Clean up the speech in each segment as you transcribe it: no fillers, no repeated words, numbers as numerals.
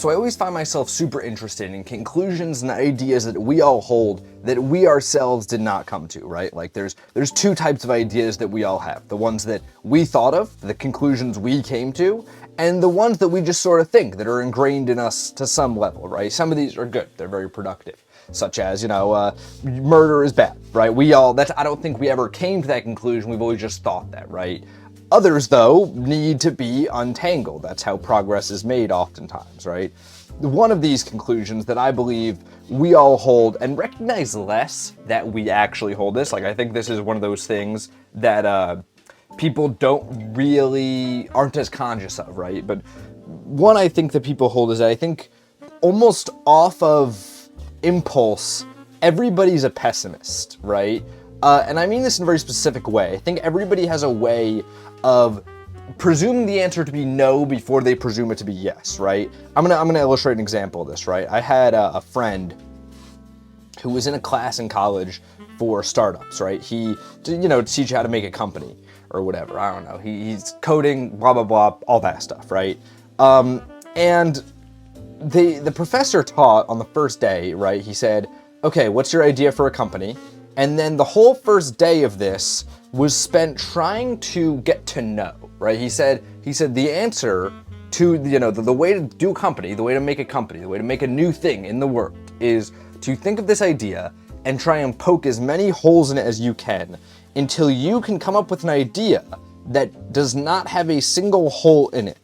So I always find myself super interested in conclusions and ideas that we all hold that we ourselves did not come to, right? Like there's two types of ideas that we all have. The ones that we thought of, the conclusions we came to, and the ones that we just sort of think that are ingrained in us to some level, right? Some of these are good, they're very productive. Such as, murder is bad, right? I don't think we ever came to that conclusion, we've always just thought that, right? Others, though, need to be untangled. That's how progress is made oftentimes, right? One of these conclusions that I believe we all hold and recognize less that we actually hold this, like I think this is one of those things that people aren't as conscious of, right? But one I think that people hold is that I think almost off of impulse, everybody's a pessimist, right? And I mean this in a very specific way. I think everybody has a way of presuming the answer to be no before they presume it to be yes, right? I'm gonna illustrate an example of this, right? I had a friend who was in a class in college for startups, right? He, to teach you how to make a company or whatever. I don't know. He's coding, blah blah blah, all that stuff, right? And the professor taught on the first day, right? He said, okay, what's your idea for a company? And then the whole first day of this was spent trying to get to know, right? He said the answer to, the way to do a company, the way to make a company, the way to make a new thing in the world is to think of this idea and try and poke as many holes in it as you can until you can come up with an idea that does not have a single hole in it.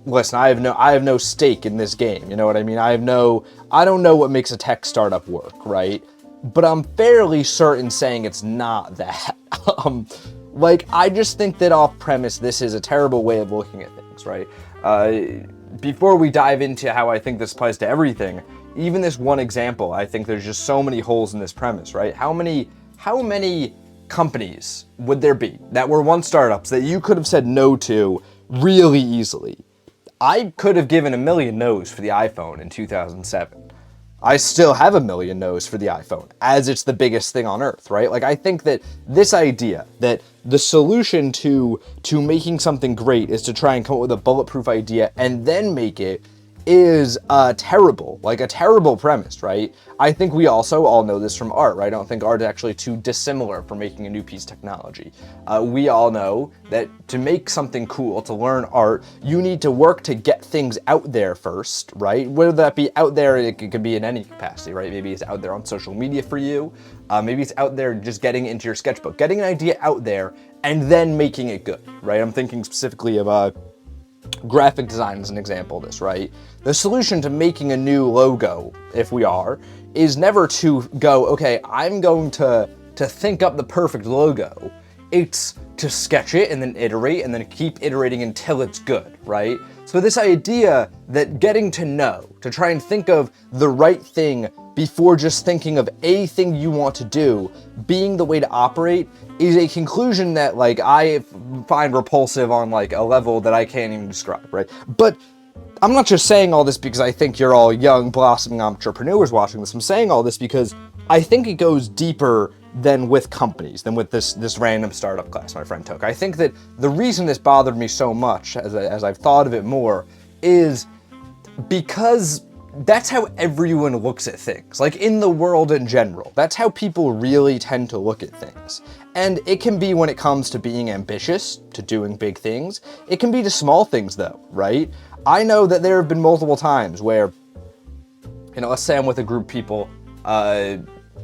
Listen, I have no stake in this game, you know what I mean? I don't know what makes a tech startup work, right? But I'm fairly certain saying it's not that. I just think that off premise, this is a terrible way of looking at things, right? Before we dive into how I think this applies to everything, even this one example, I think there's just so many holes in this premise, right? How many companies would there be that were once startups that you could have said no to really easily? I could have given 1 million no's for the iPhone in 2007. I still have 1 million no's for the iPhone, as it's the biggest thing on earth, right? Like, I think that this idea that the solution to making something great is to try and come up with a bulletproof idea and then make it is a terrible premise, right? I think we also all know this from art, right? I don't think art is actually too dissimilar for making a new piece of technology. We all know that to make something cool, to learn art, you need to work to get things out there first, right? Whether that be out there, it could be in any capacity, right? Maybe it's out there on social media for you. Maybe it's out there just getting into your sketchbook, getting an idea out there and then making it good, right? I'm thinking specifically of graphic design as an example of this, right? The solution to making a new logo, if we are, is never to go, okay, I'm going to think up the perfect logo. It's to sketch it and then iterate and then keep iterating until it's good, right? So this idea that getting to know, to try and think of the right thing before just thinking of a thing you want to do being the way to operate is a conclusion that I find repulsive on a level that I can't even describe, right? But I'm not just saying all this because I think you're all young, blossoming entrepreneurs watching this. I'm saying all this because I think it goes deeper than with companies, than with this random startup class my friend took. I think that the reason this bothered me so much, as I've thought of it more, is because that's how everyone looks at things, in the world in general. That's how people really tend to look at things. And it can be when it comes to being ambitious, to doing big things. It can be to small things though, right? I know that there have been multiple times where, let's say I'm with a group of people,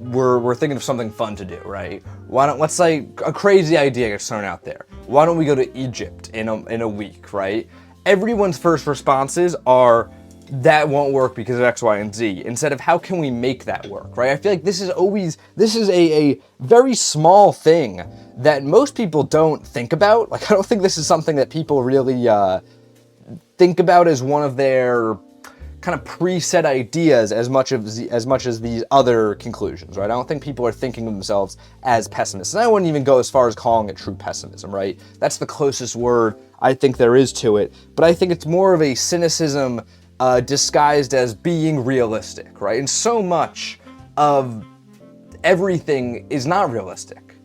we're thinking of something fun to do, right? Let's say a crazy idea gets thrown out there. Why don't we go to Egypt in a week, right? Everyone's first responses are, that won't work because of X, Y, and Z, instead of how can we make that work, right? I feel like this is a very small thing that most people don't think about. I don't think this is something that people really think about as one of their kind of preset ideas as much as these other conclusions, right? I don't think people are thinking of themselves as pessimists. And I wouldn't even go as far as calling it true pessimism, right? That's the closest word I think there is to it. But I think it's more of a cynicism disguised as being realistic, right? And so much of everything is not realistic.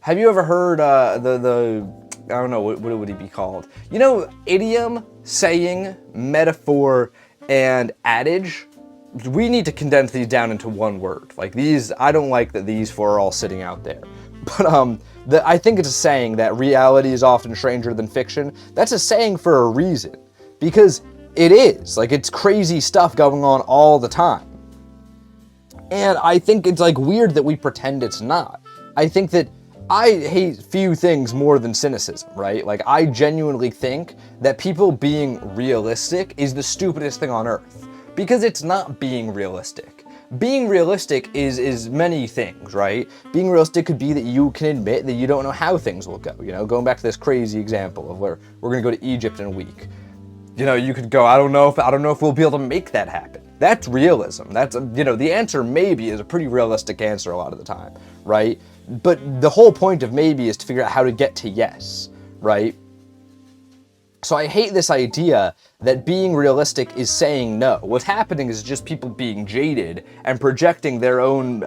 Have you ever heard I don't know, what would he be called? You know, idiom, saying, metaphor, and adage, we need to condense these down into one word. Like these, I don't like that these four are all sitting out there. But I think it's a saying that reality is often stranger than fiction. That's a saying for a reason. Because it is. Like, it's crazy stuff going on all the time. And I think it's like weird that we pretend it's not. I think that I hate few things more than cynicism, right? Like, I genuinely think that people being realistic is the stupidest thing on earth. Because it's not being realistic. Being realistic is many things, right? Being realistic could be that you can admit that you don't know how things will go, you know? Going back to this crazy example of where we're gonna go to Egypt in a week. You know, you could go, I don't know if we'll be able to make that happen. That's realism. That's, you know, the answer maybe is a pretty realistic answer a lot of the time, right? But the whole point of maybe is to figure out how to get to yes, right? So I hate this idea that being realistic is saying no. What's happening is just people being jaded and projecting their own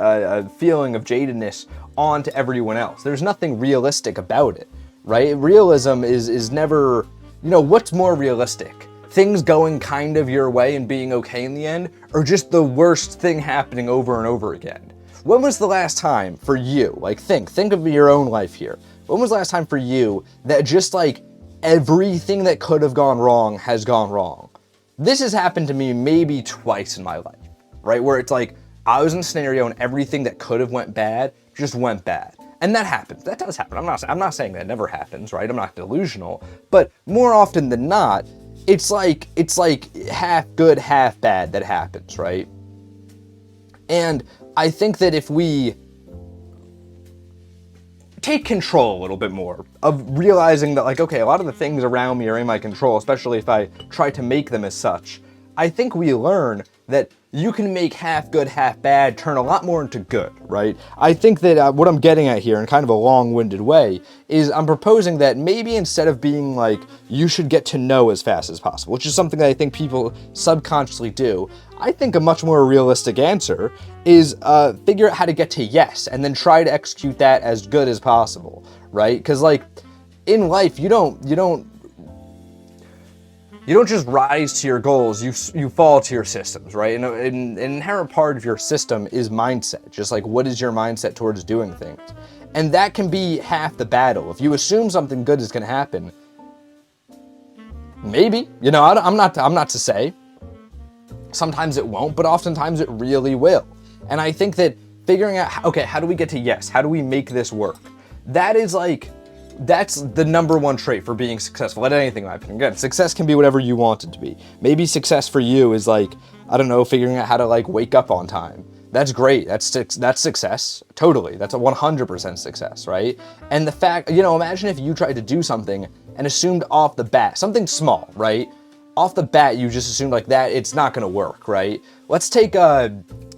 feeling of jadedness onto everyone else. There's nothing realistic about it, right? Realism is never, you know, what's more realistic? Things going kind of your way and being okay in the end, or just the worst thing happening over and over again? When was the last time for you, like think of your own life here. When was the last time for you that just like everything that could have gone wrong has gone wrong? This has happened to me maybe twice in my life, right? Where it's like, I was in a scenario and everything that could have went bad just went bad. And that happens. That does happen. I'm not saying that never happens, right? I'm not delusional. But more often than not, it's like half good, half bad that happens, right? And I think that if we take control a little bit more of realizing that, like, okay, a lot of the things around me are in my control, especially if I try to make them as such, I think we learn that you can make half good, half bad turn a lot more into good, right? I think that what I'm getting at here in kind of a long-winded way is I'm proposing that maybe instead of being like, you should get to know as fast as possible, which is something that I think people subconsciously do, I think a much more realistic answer is figure out how to get to yes and then try to execute that as good as possible, right? Because like in life, you don't just rise to your goals, you fall to your systems, right? And an inherent part of your system is mindset, just like what is your mindset towards doing things. And that can be half the battle. If you assume something good is gonna happen, maybe, you know, I'm not to say. Sometimes it won't, but oftentimes it really will. And I think that figuring out, okay, how do we get to yes? How do we make this work? That's the number one trait for being successful at anything, in my opinion. Again, success can be whatever you want it to be. Maybe success for you is like, I don't know, figuring out how to like wake up on time. That's great. That's success. Totally. That's a 100% success, right? And the fact, you know, imagine if you tried to do something and assumed off the bat, something small, right? Off the bat, you just assumed like that, it's not gonna work, right? Let's take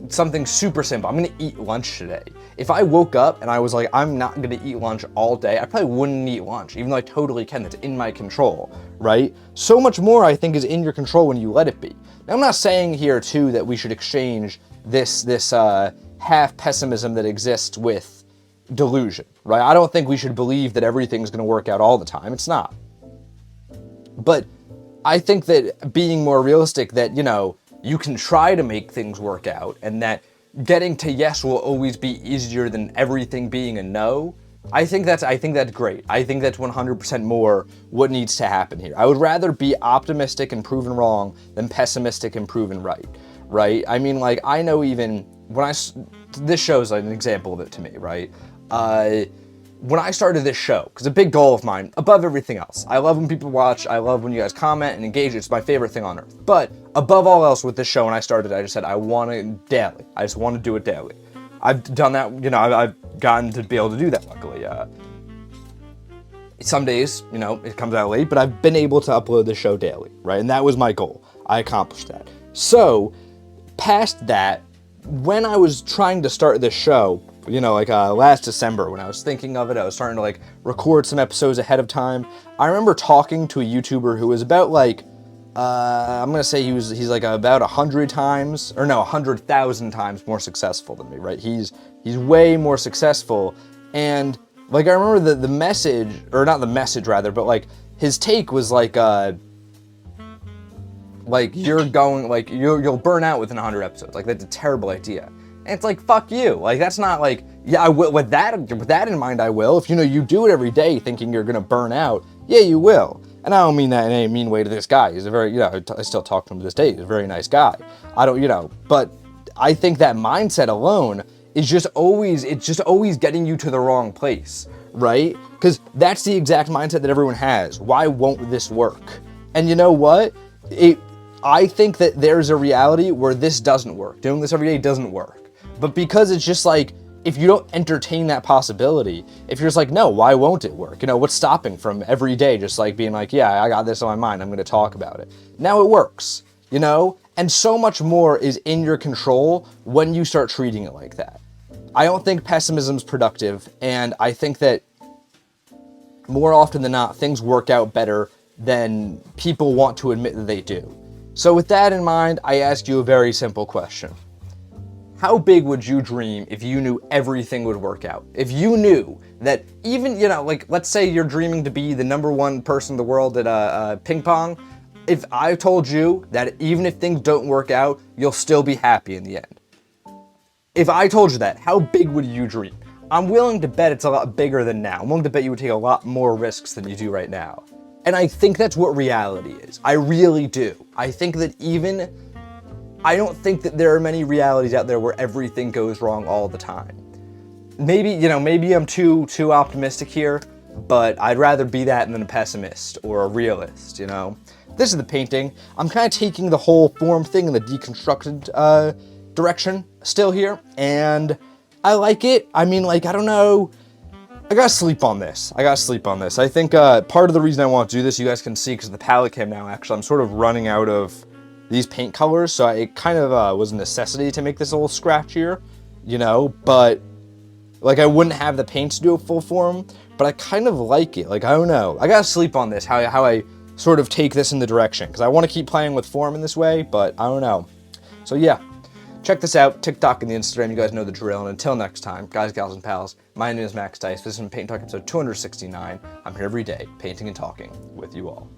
something super simple. I'm gonna eat lunch today. If I woke up and I was like, I'm not gonna eat lunch all day, I probably wouldn't eat lunch, even though I totally can. That's in my control, right? So much more, I think, is in your control when you let it be. Now, I'm not saying here, too, that we should exchange this half pessimism that exists with delusion, right? I don't think we should believe that everything's gonna work out all the time. It's not. But I think that being more realistic, that, you know, you can try to make things work out and that getting to yes will always be easier than everything being a no. I think that's great. I think that's 100% more what needs to happen here. I would rather be optimistic and proven wrong than pessimistic and proven right, right? I mean, like, I know even when this show's like an example of it to me, right? When I started this show, because a big goal of mine, above everything else, I love when people watch, I love when you guys comment and engage, it's my favorite thing on earth. But above all else with this show, when I started, I just said, I want it daily. I just want to do it daily. I've done that, you know, I've gotten to be able to do that, luckily. Some days, you know, it comes out late, but I've been able to upload the show daily, right? And that was my goal. I accomplished that. So, past that, when I was trying to start this show, you know, like last December, when I was thinking of it, I was starting to like record some episodes ahead of time. I remember talking to a YouTuber who was about like, I'm gonna say he's like about 100 times, or no, 100,000 times more successful than me, right? He's way more successful, and Like, I remember the message, or not the message rather, but like his take was like you're going, like you'll burn out within 100 episodes. Like, that's a terrible idea. And it's like, fuck you. Like, that's not like, yeah, I will, with that in mind, I will. If you do it every day thinking you're gonna burn out, yeah, you will. And I don't mean that in any mean way to this guy. He's a very, I still talk to him to this day. He's a very nice guy. I don't, but I think that mindset alone is just always getting you to the wrong place, right? Because that's the exact mindset that everyone has. Why won't this work? And you know what? I think that there's a reality where this doesn't work. Doing this every day doesn't work. But because it's just like, if you don't entertain that possibility, if you're just like, no, why won't it work? What's stopping from every day just like being like, yeah, I got this on my mind, I'm going to talk about it. Now it works, And so much more is in your control when you start treating it like that. I don't think pessimism's productive, and I think that more often than not, things work out better than people want to admit that they do. So with that in mind, I ask you a very simple question. How big would you dream if you knew everything would work out? If you knew that even, like, let's say you're dreaming to be the #1 person in the world at ping pong. If I told you that even if things don't work out, you'll still be happy in the end. If I told you that, how big would you dream? I'm willing to bet it's a lot bigger than now. I'm willing to bet you would take a lot more risks than you do right now. And I think that's what reality is. I really do. I think that I don't think that there are many realities out there where everything goes wrong all the time. Maybe I'm too optimistic here, but I'd rather be that than a pessimist or a realist, This is the painting. I'm kind of taking the whole form thing in the deconstructed direction still here, and I like it. I mean, like, I don't know. I gotta sleep on this. I think part of the reason I want to do this, you guys can see because of the palette cam now, actually, I'm sort of running out of these paint colors, so it kind of was a necessity to make this a little scratchier, but like I wouldn't have the paint to do a full form, but I kind of like it. Like, I don't know. I gotta sleep on this, how I sort of take this in the direction, because I want to keep playing with form in this way, but I don't know. So yeah, check this out, TikTok and the Instagram, you guys know the drill, and until next time, guys, gals, and pals, my name is Max Dice, this is Paint Talk episode 269. I'm here every day, painting and talking with you all.